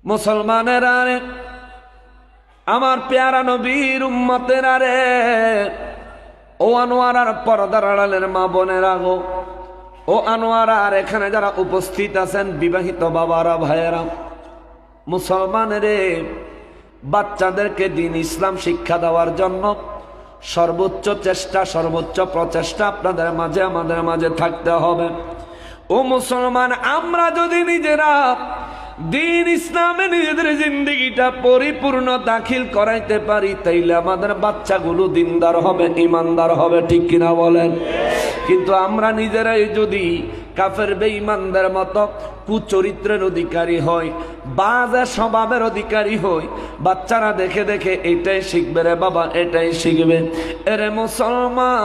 মুসলমানেরা রে, আমার পেয়ারা নবীর উম্মতেরা রে, ও আনোয়ারার পর্দার আড়ালের মা বোনেরা গো, ও আনোয়ারা আর এখানে যারা উপস্থিত আছেন বিবাহিত বাবারা ভাইয়েরা, মুসলমানেরে, বাচ্চাদেরকে দিন ইসলাম শিক্ষা দেওয়ার জন্য সর্বোচ্চ চেষ্টা, সর্বোচ্চ প্রচেষ্টা আপনাদের মাঝে আমাদের মাঝে থাকতে হবে। ও মুসলমান, আমরা যদি নিজেরা দিন ইসলামে নিজেদের জিন্দেগিটা পরিপূর্ণ দাখিল করাইতে পারি, তাইলে আমাদের বাচ্চাগুলো দিনদার হবে, ইমানদার হবে, ঠিক কিনা বলেন? কিন্তু আমরা নিজেরাই যদি কাফের বেঈমানদের মতো কুচরিত্রের অধিকারী হই, বাজে স্বভাবের অধিকারী হই, বাচ্চারা দেখে দেখে এটাই শিখবে রে বাবা, এটাই শিখবে। এরে মুসলমান,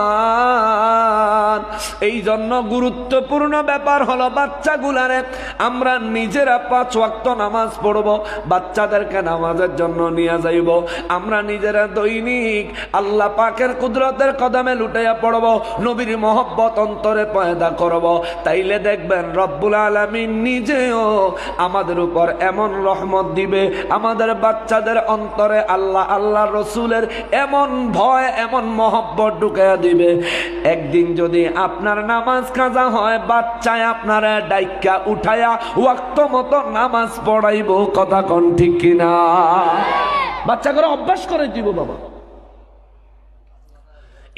এই জন্য গুরুত্বপূর্ণ ব্যাপার হলো বাচ্চাগুলারে আমরা নিজেরা 5 ওয়াক্ত নামাজ পড়ব, বাচ্চাদেরকে নামাজের জন্য নিয়ে যাইব। আমরা নিজেরা দৈনিক আল্লাহ পাকের কুদরতের কদমে লুটাইয়া পড়ব, নবীর মহব্বত অন্তরে পয়দা করব। তাইলে দেখবেন রব্বুল আলামিন নিজেও আমাদের উপর এমন রহমত দিবে, আমাদের বাচ্চাদের অন্তরে আল্লাহ আল্লাহ রসুলের এমন ভয়, এমন মহব্বত ঢুকাইয়া দিবে। একদিন যদি আপনার নামাজ কাজা হয়, বাচ্চায় আপনারা ডাইকা উঠায়া ওয়াক্ত মতো নামাজ পড়াইব, কথা কোন ঠিক কিনা? বাচ্চা করে অভ্যাস করে দিব বাবা।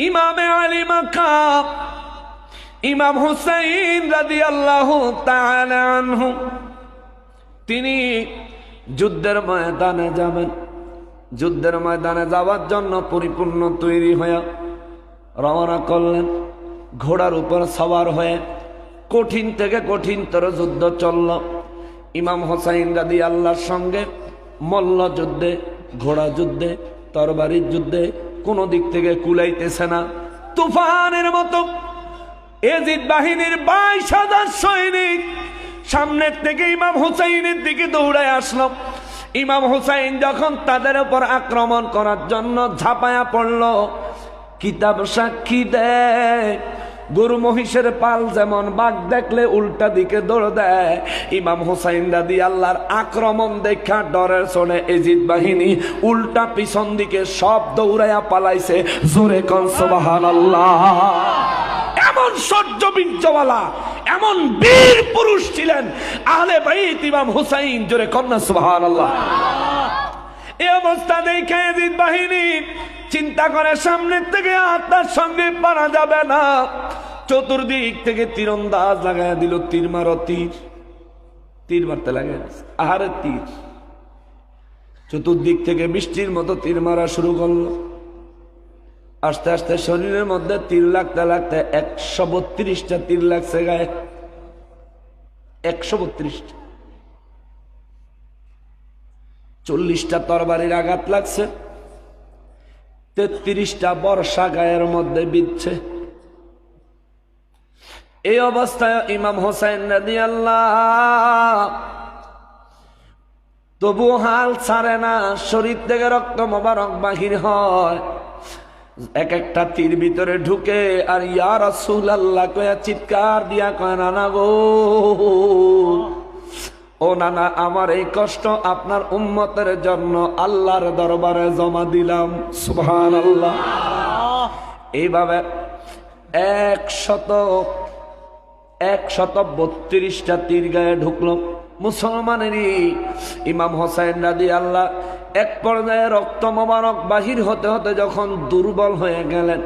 ইমামে আলী মাকাম ইমাম হুসাইন রাদিয়াল্লাহু তাআলা আনহু, তিনি যুদ্ধের ময়দানে যাবেন। যুদ্ধের ময়দানে যাওয়ার জন্য পরিপূর্ণ তৈরি হয়ে রওনা করলেন। ঘোড়ার উপর সওয়ার হয়ে কঠিন থেকে কঠিনতর যুদ্ধ চলল। ইমাম হুসাইন রাদিয়াল্লাহর সঙ্গে মল্ল যুদ্ধে, ঘোড়া যুদ্ধে, তরবারির যুদ্ধে কোনো দিক থেকে কুলাইতেছে না। তুফানের মতো এজিদ বাহিনীর 22,000 সৈনিক সামনের থেকে ইমাম হুসাইনের দিকে দৌড়ায় আসলো। ইমাম হুসাইন যখন তাদের উপর আক্রমণ করার জন্য ঝাঁপায়া পড়ল, কিতাব সাক্ষী দেয় গরু মহিষের পাল যেমন বাঘ দেখলে উল্টা দিকে দৌড় দেয়, ইমাম হুসাইন রাদিয়াল্লাহর আক্রমণ দেখা ডরের চড়ে এজিদ বাহিনী উল্টা পিছন দিকে সব দৌড়াইয়া পালাইছে। জোরে কোন সুবহানাল্লাহ। এমন সহ্য বীর্যওয়ালা, এমন বীর পুরুষ ছিলেন আহলে বাইত ইমাম হুসাইন। জোরে কন্যা সুবহানাল্লাহ। এই অবস্থা দেখে এজিদ বাহিনী চিন্তা করে সামনের থেকে তার সঙ্গে পারা যাবে না। চতুর্দিক থেকে তীরন্দাজ লাগাইয়া দিল, তীর মারো তীর, তীর মারতে লাগে আহারে তীর। চতুর্দিক থেকে বৃষ্টির মতো তীর মারা শুরু করলো। আস্তে আস্তে শরীরের মধ্যে তীর লাগতে লাগতে 132টা তীর লাগছে গায়ে। 132টা। 40টা তরবারির আঘাত লাগছে, 33টা বর্ষা গায়ের মধ্যে বিচ্ছে। এই অবস্থায় ইমাম হুসাইন রাদিয়াল্লাহ তবু হাল ছাড়ে না, শরীর থেকে রক্ত মোবারক বাহির হয়। এক একটা তীর ভিতরে ঢুকে আর ইয়া রাসূলুল্লাহ কয়া চিৎকার দিয়া কয়, নানা গো, ও নানা, আমার এই কষ্ট আপনার উম্মতের জন্য আল্লাহর দরবারে জমা দিলাম। সুবহানাল্লাহ। এইভাবে 132টা তীর গায়ে ঢুকলো মুসলমানেরই। ইমাম হুসাইন রাদিয়াল্লাহ এক পর্যায়ে রক্ত মোবারক বাহির হতে হতে যখন দুর্বল হয়ে গেলেন,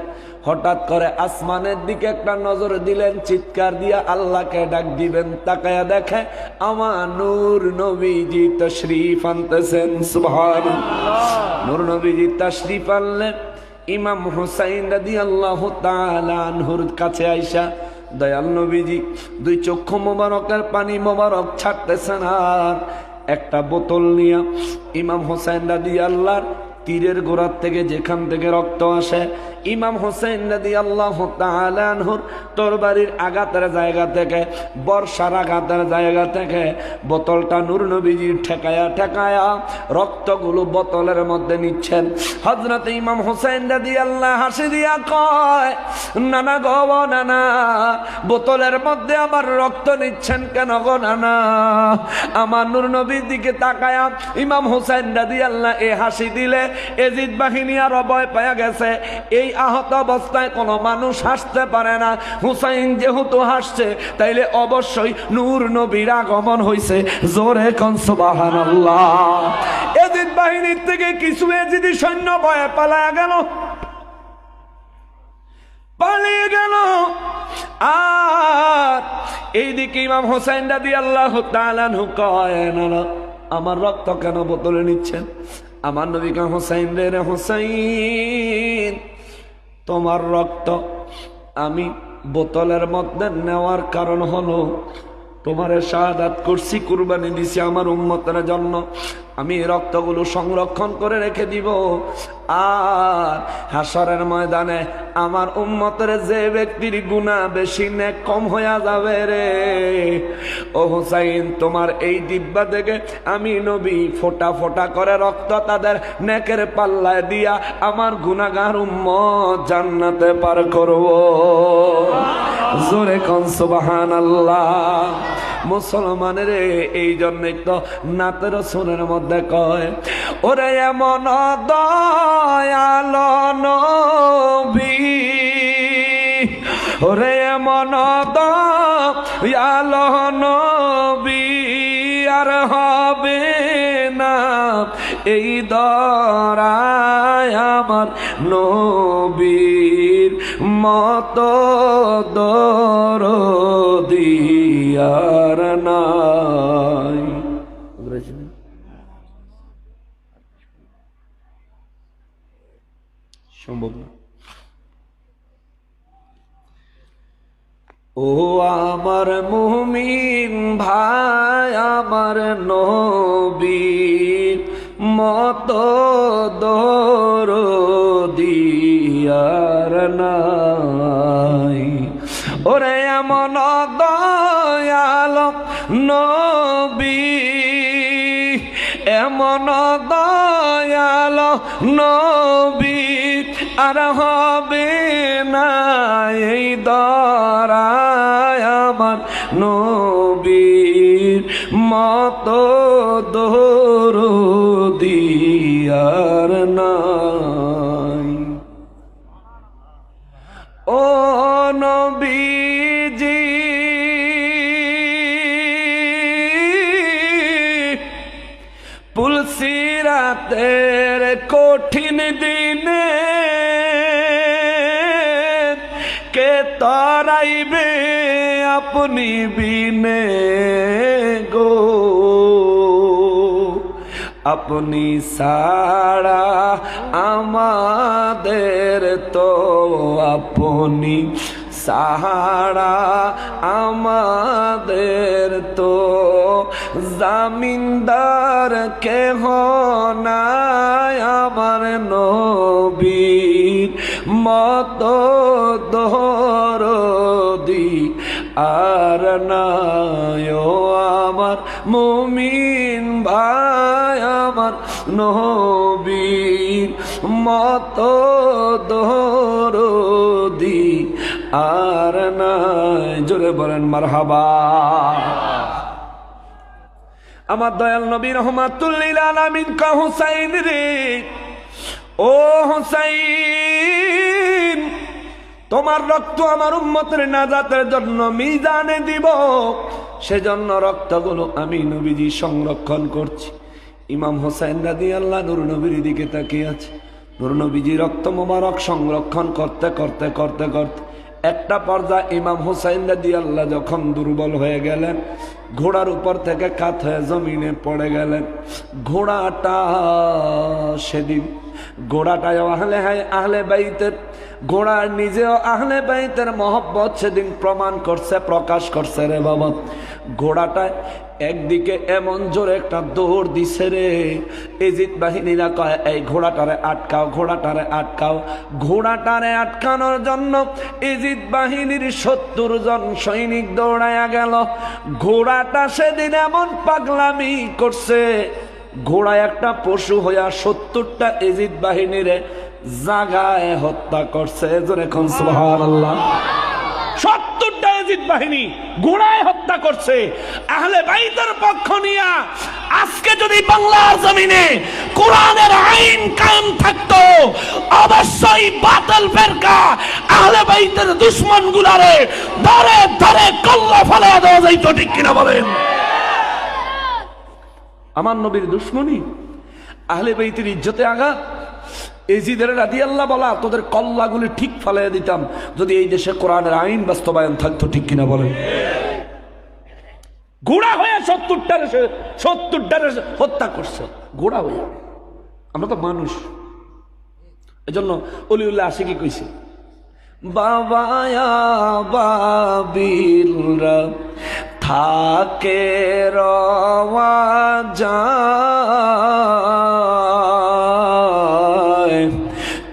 হঠাৎ করে আসমানের দিকে একটা নজর দিলেন, চিৎকার দিয়া আল্লাহকে ডাক দিবেন। তাকায়া দেখে আমার নূর নবীজি তাশরীফ আনতেছেন। সুবহানাল্লাহ। নূর নবীজি তাশরীফ আনলেন। ইমাম হুসাইন রাদিয়াল্লাহু তাআলা আনহুর কাছে আইসা দয়াল নবীজি 2 চক্ষু মোবারকের পানি মোবারক ছাড়তেছেন, আর একটা বোতল নিয়ে ইমাম হুসাইন রাদিয়াল্লাহর তীরের গোড়ার থেকে যেখান থেকে রক্ত আসে ইমাম হোসেন রাদিয়াল্লাহু তাআলা আনহুর তরবারির আঘাতের জায়গা থেকে, বর্ষার আঘাতের জায়গা থেকে বোতলটা নূর নবীজির ঠেকায়া ঠেকায়া রক্তগুলো বোতলের মধ্যে নিচ্ছেন। হযরত ইমাম হোসেন রাদিয়াল্লাহু হাসি দিয়া কয়, নানা গো নানা, বোতলের মধ্যে আমার রক্ত নিচ্ছেন কেন গো নানা? আমার নূর নবীর দিকে তাকায়া ইমাম হোসেন রাদিয়াল্লাহু এ হাসি দিলে এজিদ বাহিনী আর ভয় পায়া গেছে। এই আহত অবস্থায় কোনো মানুষ হাসতে পারে না। হুসাইন যেহেতু হাসছে, তাইলে অবশ্যই নূর নবীর আগমন হইছে। জোরে কোন সুবহানাল্লাহ। এজিদ বাহিনীর থেকে কিছু এজিদি সৈন্য ভয়ে পালায়া গেল, পালিয়ে গেল। আর এইদিকে ইমাম হোসেন রাদিয়াল্লাহু তাআলা আনহু কয়, না আমার রক্ত কেন বোতলে নিচ্ছেন? আমার নবী কয়, হোসেন রে হোসেন, তোমার রক্ত আমি বোতলের মধ্যে নেওয়ার কারণ হলো তোমারে শাহাদাত করছি, কুরবানি দিছি আমার উম্মতের জন্য। আমি রক্তগুলো সংরক্ষণ করে রেখে দিব। আর হাসরের ময়দানে আমার উম্মতের যে ব্যক্তির গুনাহ বেশি নেক কম হইয়া যাবে রে। ও হুসাইন, তোমার এই দিব্যা থেকে আমি নবী ফোঁটা ফোঁটা করে রক্ত তাদের নেকের পাল্লায় দিয়া আমার গুনাহগার উম্মত জান্নাতে পার করব। জোরে কোন সুবহানাল্লাহ। মুসলমানের এই জন্যই তো নাতে রাসূলের মধ্যে কয়, ওরে এমন দয়ালো নবী, ওরে এমন দয়ালো নবী আর হবে না এই দরায় আমার নবীর মতো দরদি আর নাই। সম্ভব না। ও আমার মুমিন ভাই, আমার নবীর মতো দরদি আর নাই। ওরে এমন দয়ালো নবী, এমন দয়ালো নবী আর হবে না এই দরায় আমার নবীর মতো দরদি আর নাই। ও নবীজি, পুলসিরাতের কঠিন দিনে কে তরাইবে আপনি বিনে গো, আপনি সারা আমাদের তো আপনি সাহারা আমাদের তো জামিনদার কেহ নাই আমার নবীর মতো দরদি আর নাই। ও আমার মুমিন ভাই, আমার নবীর মতো দরদি আর নাই। জোরে বলেন মারহাবা। আমার দয়াল নবী রহমাতুল লিল আলামিন কা হুসাইন রে, ও হুসাইন, তোমার রক্ত আমার উম্মতের নাজাতের জন্য মিজানে দিব, সেজন্য রক্তগুলো আমি নবীজি সংরক্ষণ করছি। ইমাম হোসেন রাদিয়াল্লাহু নূর নবীর দিকে তাকিয়ে আছে। নূর নবীজি রক্ত মোবারক সংরক্ষণ করতে করতে করতে করতে একটা পর্যায়ে ইমাম হোসেন রাদিয়াল্লাহু যখন দুর্বল হয়ে গেলেন, ঘোড়ার উপর থেকে কাত হয়ে জমিনে পড়ে গেলেন। ঘোড়াটা সেদিন, ঘোড়াটায় আহলে বাইতের, ঘোড়া নিজেও আহলে বাইতের মহব্বত সেদিন প্রমাণ করছে, প্রকাশ করছে রে বাবা। ঘোড়াটায় একদিকে এমন জোরে একটা দৌড় দিছে রে, এজিদ বাহিনীরা কয় এই ঘোড়াটারে আটকাও, ঘোড়াটারে আটকাও। ঘোড়াটারে আটকানোর জন্য এজিদ বাহিনীর 70 জন সৈনিক দৌড়ায়া গেল। ঘোড়াটা সেদিন এমন পাগলামি করছে, ঘোড়া একটা পশু হইয়া 70টা এজিদ বাহিনীরে জাগায় হত্যা করছে। জোরে কোন সুবহানাল্লাহ। 70টা এজিদ বাহিনী ঘোড়ায় হত্যা করছে। আহলে বাইতের পক্ষ নিয়া আজকে যদি বাংলার জমিনে কোরআনের আইন কায়েম থাকতো, অবশ্যই বাতিল ফেরকা আহলে বাইতের দুশমন গুলারে ধরে ধরে কল্লা ফেলে দেওয়া যাইতো, ঠিক কিনা বলেন? আমার নবীর দুশমনী, আহলে বাইতের ইজ্জতে আঘাত। এজিদের রাদিয়াল্লাহু বলা তোদের কল্লাগুলি ঠিক ফালাইয়া দিতাম যদি এই দেশে কোরআনের আইন বাস্তবায়ন থাকতো, ঠিক কিনা বলেন? ঘোড়া হয়ে 70টারে হত্যা করছে, ঘোড়া হয়ে। আমরা তো মানুষ, এজন্য অলিউল্লাহ আশিকি কইছে বাবায়া বাবিলরা থাকে রওয়া যায়,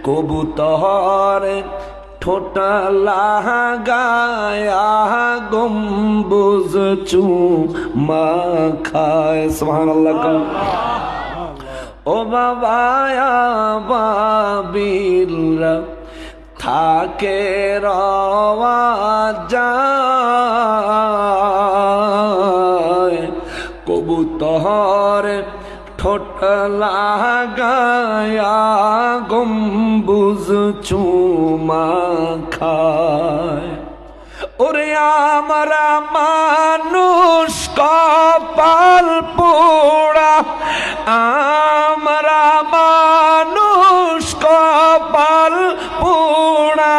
কবুতর ঠোঁটা লাগায়া গম্বুজ চুমা খায়। সুবহানাল্লাহ। ও বাবায়া বাবিলরা থাকে রওয়া যায়, কবুতর ঠোঁট লাগায়া গম্বুজ চুমা খায়। ওরে আমরা মানুষ কপাল পোড়া, আমরা মানুষ কপাল পোড়া,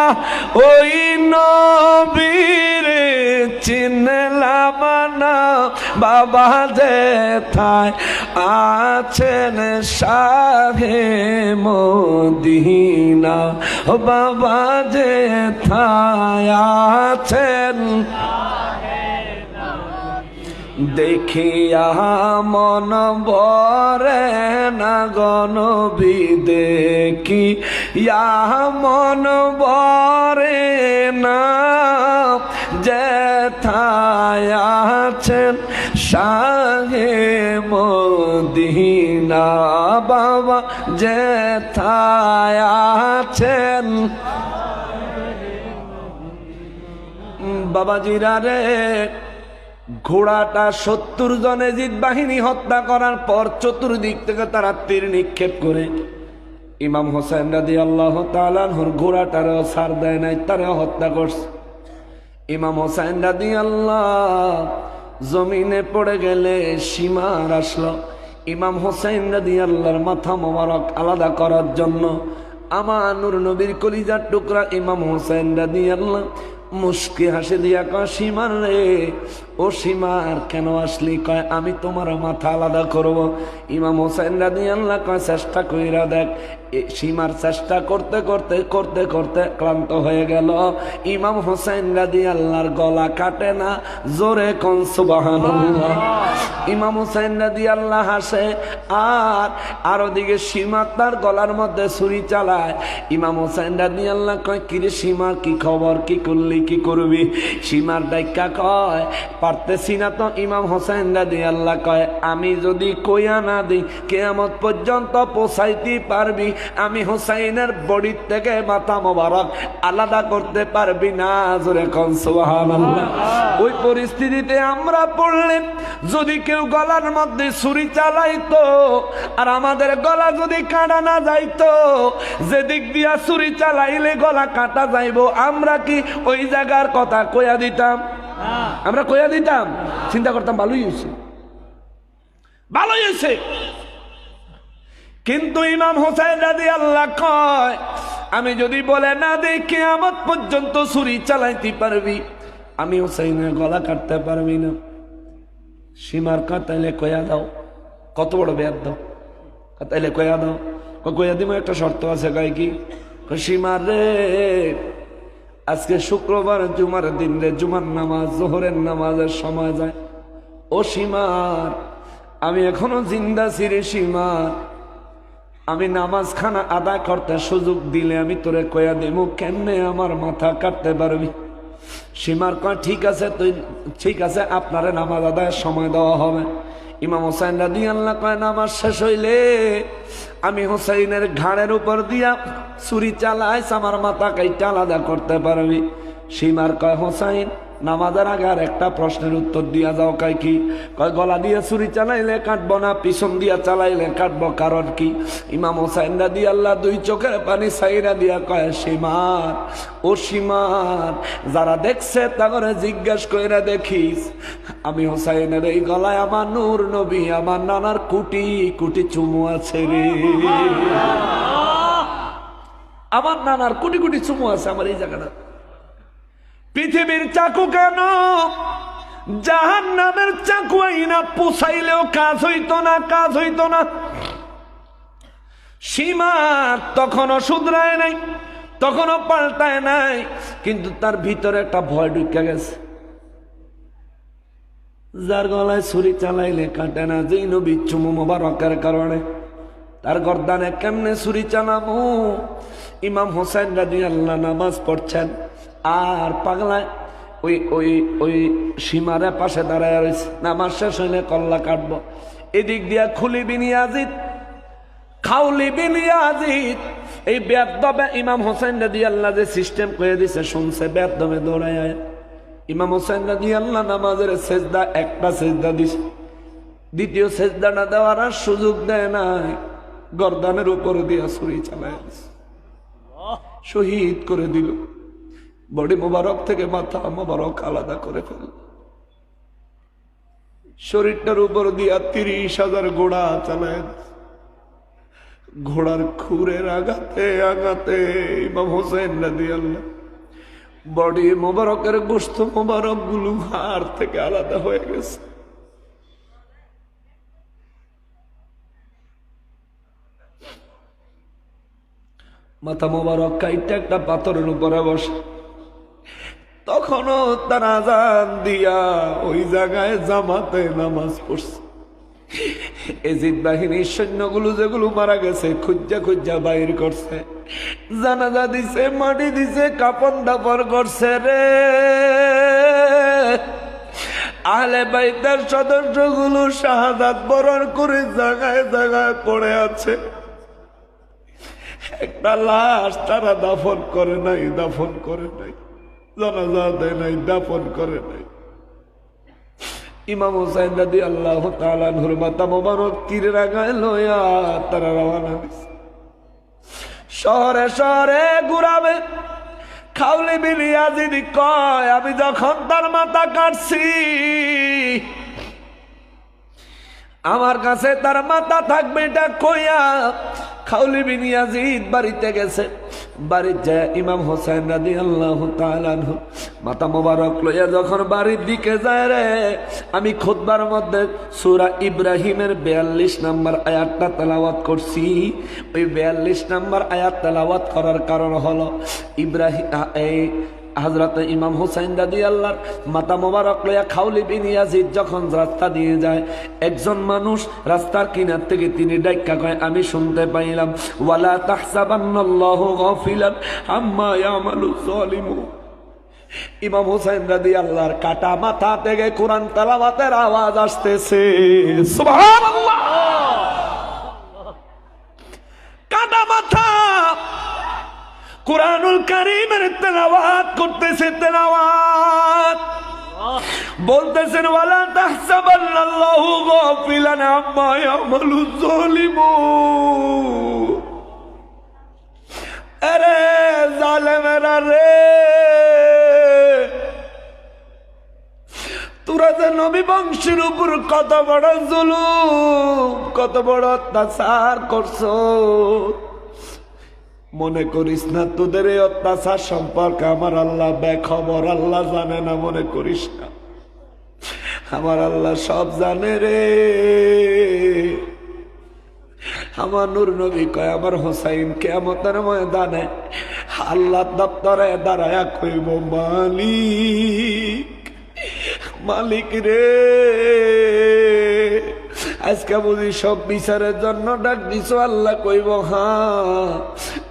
ওই নবীর চিনলাম না বাবা যেথায় আছেন শাহে মদিনা, ও বাবা যেথায় আছেন দেখিয়া মন ভরে না গনবি, দেখি মন ভরে না যেথায় আছেন শাহে মদিনা, বাবা যেথায় আছেন। বাবাজিরা রে, ঘোড়াটা 70 জন এজিদ বাহিনী হত্যা করার পর চতুর্দিক থেকে তারা তীর নিক্ষেপ করে ইমাম হোসেন রাদিয়াল্লাহু তাআলা আনহুর ঘোড়াটারও ছাড় দেয় নাই, তারা হত্যা করছে। ইমাম হোসেন রাদিয়াল্লাহু জমিনে পড়ে গেলে সীমার আসলো। ইমাম হোসেন রাদিয়াল্লাহুর মাথা মোবারক আলাদা করার জন্য আমার নূর নবীর কলিজার টুকরা ইমাম হোসেন রাদিয়াল্লাহু মুস্কি হাসি দিয়া কয় সীমার রে, ও সীমার কেন আসলি? কয় আমি তোমার মাথা আলাদা করব। ইমাম হোসেন রাদিয়াল্লাহু কয় চেষ্টা কইরা দেখ। সীমার চেষ্টা করতে করতে করতে করতে ক্লান্ত হয়ে গেল। ইমাম হোসেন রাদিয়াল্লাহর গলা কাটে না, জোরে কোন সুবহানাল্লাহ। ইমাম হোসেন রাদিয়াল্লাহু হাসে, আর ওদিকে সীমা তার গলার মধ্যে ছুরি চালায়। ইমাম হোসেন রাদিয়াল্লাহু কয় কিরে সীমার কি খবর, কি করলি, কি করবি? সীমার ডাইকা কয় পারতেছি না তো। ইমাম হোসেন রাদিয়াল্লাহু কয় আমি যদি কইয়া না দিই কিয়ামত পর্যন্ত পৌঁছাইতে পারবি? আমি হোসেনের বডি থেকে মাথা মোবারক আলাদা করতে পারবি না? জোরে কোন সুবহানাল্লাহ। ওই পরিস্থিতিতে আমরা পড়লেন যদি কেউ গলার মধ্যে ছুরি চালাইতো আর আমাদের গলা যদি কাটা না যাইতো, যেদিক দিয়া ছুরি চালাইলে গলা কাটা যাইবো, আমরা কি ওই জায়গার কথা কইয়া দিতাম? আমরা কইয়া দিতাম? চিন্তা করতাম ভালোই হয়েছে, ভালোই হয়েছে। কিন্তু ইমাম হোসেন রাদিয়াল্লাহু কয় আমি যদি বলে না দেই কিয়ামত পর্যন্ত ছুরি চালাইতে পারবি, আমি হোসেনের গলা কাটতে পারবি না। সীমার কাতাইলে কয়া দাও। কত বড় বেয়াদ দাও, কাতাইলে কয়া দাও। কয়া দিব, একটা শর্ত আছে। কয় কি? সীমার রে, আজকে শুক্রবার জুমার দিন রে, জুমার নামাজ জোহরের নামাজের সময় যায়, ও সীমার, আমি এখনো জিন্দা ছিরে সীমার, আমি নামাজ খানা আদায় করতে সুযোগ দিলে আমি তোরে কয়া দেবো কেমনে আমার মাথা কাটতে পারবি। সীমার কয় ঠিক আছে, তুই ঠিক আছে, আপনারে নামাজ আদায়ের সময় দেওয়া হবে। ইমাম হোসেন রাদিয়াল্লাহু কয় নামাজ শেষ হইলে আমি হোসেনের ঘাড়ের উপর দিয়া ছুরি চালাইস, আমার মাথা কাইটা আলাদা করতে পারবি। সীমার কয় হোসেন নামাজের আগে আর একটা প্রশ্নের উত্তর দিয়া যাও। কয় কি? কয় গলা দিয়ে ছুরি চালাইলে কাটবো না, পিছন দিয়া চালাইলে কাটবো, কারণ কি? ইমাম হোসেন রাদিয়াল্লাহু দুই চোখের পানি ছাইরা দিয়া কয় সীমার, ও সীমার, যারা দেখছে তাগরে জিজ্ঞাস কইরা দেখিস আমি হোসেনের এই গলায় আমার নূর নবী আমার নানার কোটি কোটি চুমু আছে রে। আমার নানার কোটি কোটি চুমু আছে আমার এই জায়গাটা। পৃথিবীর চাকু কেন জাহান্নামের চাকু আইনা পুষাইলেও কাজ হইতো না, কাজ হইতো না। সীমা তখনও শুধরায় নাই, তখনও পাল্টায় নাই, কিন্তু তার ভিতরে একটা ভয় ঢুকে গেছে। যার গলায় ছুরি চালাইলে কাটে না, যেই নবী চুমু মোবারকের কারণে তার গর্দানে কেমনে ছুরি চালামু। ইমাম হোসেন রাদিয়াল্লাহু নামাজ পড়ছেন আর পাগলায় ওই ওই ওই সীমারের পাশে দাঁড়ায় রয়েছে। নামাজ শেষ হইলে কল্লা কাটবো। এদিক দিয়া খুলি বিন ইয়াজিদ, খাউলি বিন ইয়াজিদ, এই বেয়াদবে ইমাম হোসেন রাদিয়াল্লাহু যে সিস্টেম করে দিছে শুনছে, বেয়াদবে দৌড়ায় আয়। ইমাম হোসেন রাদিয়াল্লাহু নামাজের সেজদা একটা সেজদা দিছে, দ্বিতীয় সেজদাটা দেওয়ার আর সুযোগ দেয় নাই, গর্দানের উপর দিয়া ছুরি চালায় দিছে, শহীদ করে দিল। বডি মোবারক থেকে মাথা মোবারক আলাদা করে ফেল, শরীরটার উপর দিয়া 30,000 ঘোড়া চালায়। ঘোড়ার খুরের আঘাতে আঘাতে ইমাম হোসেন রাদিয়াল্লাহু বডি মোবারকের গোশত মোবারক গুলো হাড় থেকে আলাদা হয়ে গেছে। মাথা মোবারক কাইটা একটা পাথরের উপরে বসে। তখনও তার আজান দিয়া ওই জায়গায় জামাতে নামাজ পড়ছে। এজিদ বাহিনীর সৈন্যগুলো যেগুলো মারা গেছে খুঁজা খুঁজা বাইর করছে, জানাজা দিছে, মাটি দিছে, কাপন দাপর করছে রে। আহলে বাইতের সদস্যগুলো শাহাদাত বরণ করে জায়গায় জায়গায় পড়ে আছে। একটা লাশ তারা দাফন করে নাই, দাফন করে নাই, জানাজা দেয় নাই, দাফন করে নাই। ইমাম হোসেন রাদিয়াল্লাহু তাআলা আনহুর মাথা মোবারক তীরের আগায় লইয়া তারা রওনা দিছে, শহরে শহরে ঘুরাবে। খাউলি বিন ইয়াজিদ কয় আমি যখন তার মাথা কাটছি আমার কাছে তার মাথা থাকবে এটা কইয়া খাউলি বিন ইয়াজিদ বাড়িতে গেছে। বাড়িতে যায় ইমাম হোসেন রাদিয়াল্লাহু তাআলা আনহু মাথা মোবারক লইয়া যখন বাড়ির দিকে যায় রে, আমি খুতবার মধ্যে সূরা ইব্রাহিমের 42 নম্বর আয়াতটা তেলাওয়াত করছি। ওই 42 নম্বর আয়াত তেলাওয়াত করার কারণ হলো ইব্রাহিম এই হযরত ইমাম হোসেন রাদিয়াল্লাহু মাথা মোবারক লইয়া খাউলি বিন ইয়াজিদ যখন রাস্তা দিয়ে যায়, একজন মানুষ রাস্তার কিনার থেকে তিনি ডাইক্কা কয় আমি শুনতে পাইলাম ওয়ালা তাহসাবান্নাল্লাহু গাফিলান আম্মা ইয়ামালু যালিমুন। ইমাম হোসেন রাদিয়াল্লাহর কাটা মাথা থেকে কোরআন তেলাওয়াতের আওয়াজ আসতেছে, সুবহানাল্লাহ। কাটা মাথা কুরআনুল কারীমের তেলাওয়াত করতেছে, তেলাওয়াত বলতেছেন ওয়ালা তাহসাবান্নাল্লাহু গাফিলান আম্মা ইয়ামালু যালিমুন। আরে জালেমেরা রে, তোরা যে নবী বংশের উপর কত বড় জুলুম, কত বড় অত্যাচার করছো, মনে করিস না তোদের এই অত্যাচার সম্পর্কে আমার আল্লাহ বেখবর, আল্লাহ জানে না মনে করিস না। আমার আল্লাহ সব জানে রে। আমার নূর নবী কয় আমার হোসাইন কিয়ামতের ময়দানে আল্লাহ দপ্তরে দাঁড়ায়া কইব মালিক, মালিক রে আজকে বুঝি সব বিচারের জন্য ডাক দিছো। আল্লাহ কইব হ্যাঁ।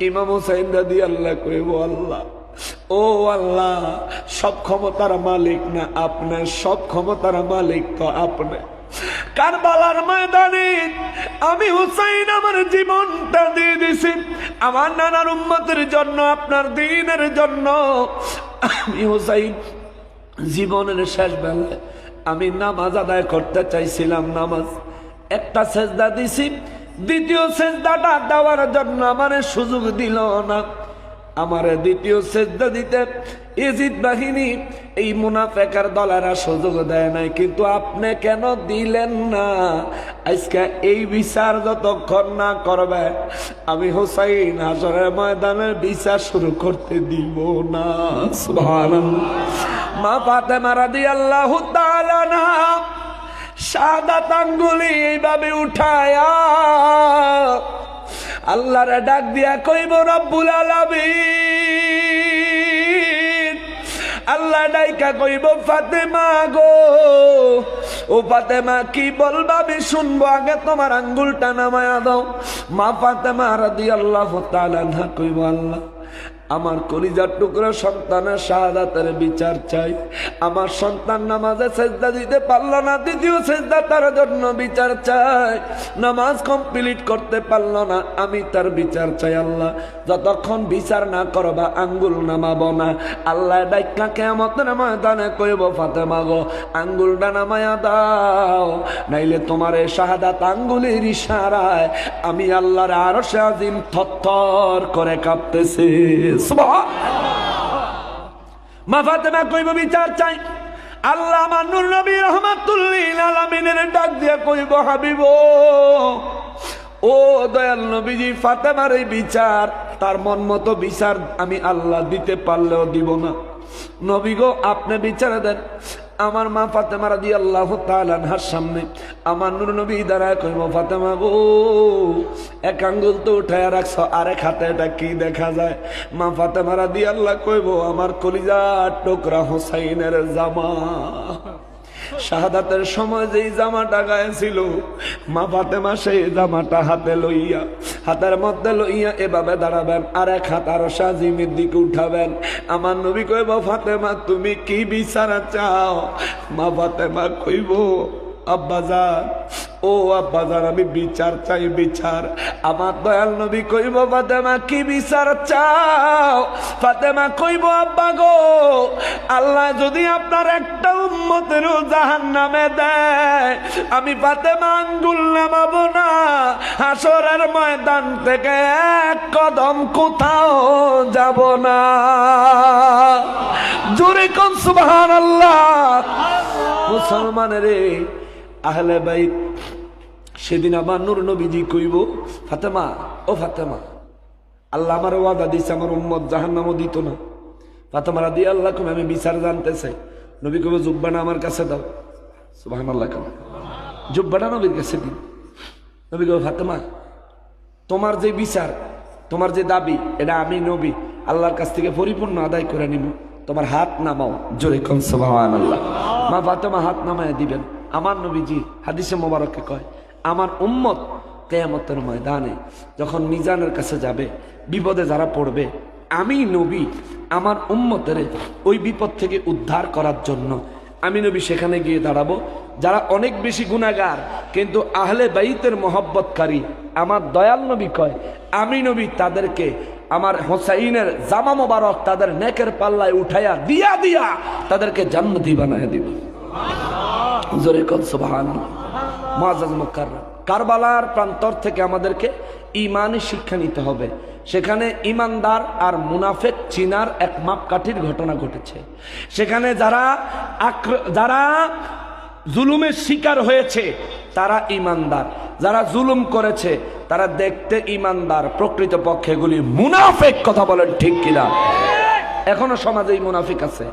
ইমাম হুসাইন রাদি আল্লাহ কইব আল্লাহ, ও আল্লাহ, সব ক্ষমতার মালিক না আপনি, সব ক্ষমতার মালিক তো আপনি। কারবালার ময়দানে আমি হুসাইন আমার জীবনটা দিয়ে দিছি আমার নানার উম্মতের জন্য, আপনার দ্বীনের জন্য। আমি হুসাইন জীবনের শেষ বেলায় আমি নামাজ আদায় করতে চাইছিলাম, নামাজ একটা সেজদা দিছি, দ্বিতীয় সেজদাটা দেওয়ার জন্য আমারে সুযোগ দিল না। আমারে দ্বিতীয় সেজদা দিতে ইজিদ বাহিনী এই মুনাফিকের দলেরা সুযোগ দেয় নাই, কিন্তু আপনি কেন দিলেন না? আজকে এই বিচার যতক্ষণ না করবে আমি হুসাইন হাসরের ময়দানের বিচার শুরু করতে দিব না। সুবহানাল্লাহ। মা ফাতেমা রাদিয়াল্লাহু তাআলা আনহা শাহাদাত আঙ্গুলি এইভাবে উঠায়া আল্লাহরে ডাক দিয়া কইব রব্বুল আলামিন। আল্লাহ ডাইকা কইব ফাতেমা গো, ও ফাতেমা কি বলবা আমি শুনবো, আগে তোমার আঙ্গুলটা নামায়া দাও। মা ফাতেমা রাদিয়াল্লাহু তাআলা আনহা কইব আল্লাহ, আমার কলিজার টুকরা সন্তানের শাহাদাতের বিচার চাই। আমার সন্তান নামাজে সেজদা দিতে পারলো না, দ্বিতীয় সেজদা তার জন্য বিচার চাই। নামাজ কমপ্লিট করতে পারলো না, আমি তার বিচার চাই। আল্লাহ যতক্ষণ বিচার না করবা আঙ্গুল নামাবো না। আল্লাহ ডাইকা কিয়ামতের ময়দানে কইব ফাতেমা গো আঙ্গুলটা নামায়া দাও, নাইলে তোমার এই শাহাদাত আঙ্গুলের ইশারায় আমি আল্লাহর আরশে আজিম থরথর করে কাঁপতেছে। মা ফাতেমা কইব বিচার চাই। আল্লাহ আমার নূর নবী রাহমাতুল লিল আলামিনের ডাক দিয়া কইব হাবিব, ও দয়াল নবীজি, ফাতেমার এই বিচার তার মন মতো বিচার আমি আল্লাহ দিতে পারলেও দিব না। নবী গো আপনি বিচার দেন। আমার মা ফাতেমা রাদিয়াল্লাহু তাআলা আনহার সামনে আমার নূর নবী দাঁড়ায় কইব ফাতেমা গো এক আঙ্গুল তো উঠায় রাখছো, আরেক হাতে এটা কি দেখা যায়? মা ফাতেমা রাদিয়াল্লাহু কইব আমার কলিজার টুকরা হুসাইনের জামা। শাহাদাতের সময় যেই জামাটা গায়ে ছিল মা ফাতেমা সেই জামাটা হাতে লইয়া, হাতের মধ্যে লইয়া এভাবে দাঁড়াবেন, আর এক হাত আরশে আজিমের দিকে উঠাবেন। আমার নবী কইব ফাতেমা তুমি কি বিচার চাও? মা ফাতেমা কইব আব্বাজান, ও আব্বাজান আমি বিচার চাই, বিচার। আমার দয়াল নবী কইব ফাতেমা কি বিচার চাও? ফাতেমা কইব আব্বা গো আল্লাহ যদি আপনার একটা উম্মতেরও জাহান্নামে দেয় আমি ফাতেমা আঙ্গুল নামাবো না, হাসরের ময়দান থেকে এক কদম কোথাও যাব না। জোরে কোন সুবহানাল্লাহ। মুসলমানেরে আহলে বাইত সেদিন আমার নূর নবীজি কইব ফাতেমা, ও ফাতেমা আল্লাহ আমার ওয়াদা দিছে আমার উম্মত জাহান্নামও দিত না। ফাতেমা রাদিয়াল্লাহু আনহা আমি বিচার জানতে চাই। নবী কইব জুব্বাটা আমার কাছে দাও। সুবহানাল্লাহ। জুব্বাটা নবীর কাছে দিন। নবী কইব ফাতেমা তোমার যে বিচার, তোমার যে দাবি, এটা আমি নবী আল্লাহর কাছ থেকে পরিপূর্ণ আদায় করে নিব। তোমার হাত নামাও। জোরে কোন সুবহানাল্লাহ। মা ফাতেমা হাত নামায় দিবেন। আমার নবীজি হাদিসে মোবারকে কয় আমার উম্মত কিয়ামতের ময়দানে যখন মিজানের কাছে যাবে, বিপদে যারা পড়বে, আমি নবী আমার উম্মতের ওই বিপদ থেকে উদ্ধার করার জন্য আমি নবী সেখানে গিয়ে দাঁড়াবো। যারা অনেক বেশি গুনাহগার কিন্তু আহলে বাইতের মহব্বতকারী, আমার দয়াল নবী কয় আমি নবী তাদেরকে আমার হোসাইনের জামা মোবারক তাদের নেকের পাল্লায় উঠাইয়া দিয়া দিয়া তাদেরকে জান্নাতি বানায় দিব। জোরে কোন সুবহানাল্লাহ। মুআজ্জাজ মুকাররম কারবালার প্রান্তর থেকে আমাদেরকে ঈমানি শিক্ষা নিতে হবে। সেখানে ঈমানদার আর মুনাফিক চিনার এক মাপকাঠির ঘটনা ঘটেছে। সেখানে যারা জুলুমের শিকার হয়েছে তারা ঈমানদার, যারা জুলুম করেছে তারা দেখতে ঈমানদার, প্রকৃতপক্ষে এগুলি মুনাফিক। কথা বলেন ঠিক কিনা? এখনো সমাজে মুনাফিক আছে।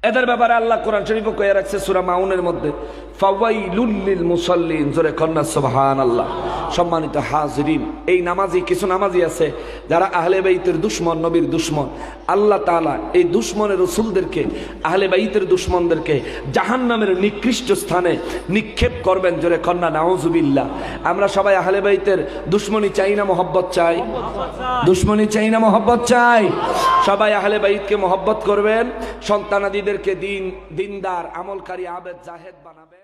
এদের ব্যাপারে আল্লাহ কোরআন শরীফে কয়ে রাখছে সূরা মাউনের মধ্যে ফাওয়াইলুল লিল মুসাল্লিন। জোরে কন্না সুবহানাল্লাহ। সম্মানিত হাজিরিন, এই নামাজি কিছু নামাজি আছে যারা আহলে বাইতের দুশ্মন, নবীর দুশ্মন, আল্লাহ তাআলা এই দুশ্মনের রাসূলদেরকে, আহলে বাইতের দুশ্মনদেরকে জাহান্নামের নিকৃষ্ট স্থানে নিক্ষেপ করবেন। জোরে কন্যা নাউজুবিল্লাহ। আমরা সবাই আহলে বাইতের দুশ্মনী চাই না মহব্বত চাই? দুশ্মনী চাই না মহব্বত চাই? সবাই আহলে বাইতকে মহব্বত করবেন, সন্তানাদিদেরকে দিনদার আমলকারী আবেদ জাহেদ বানাবেন।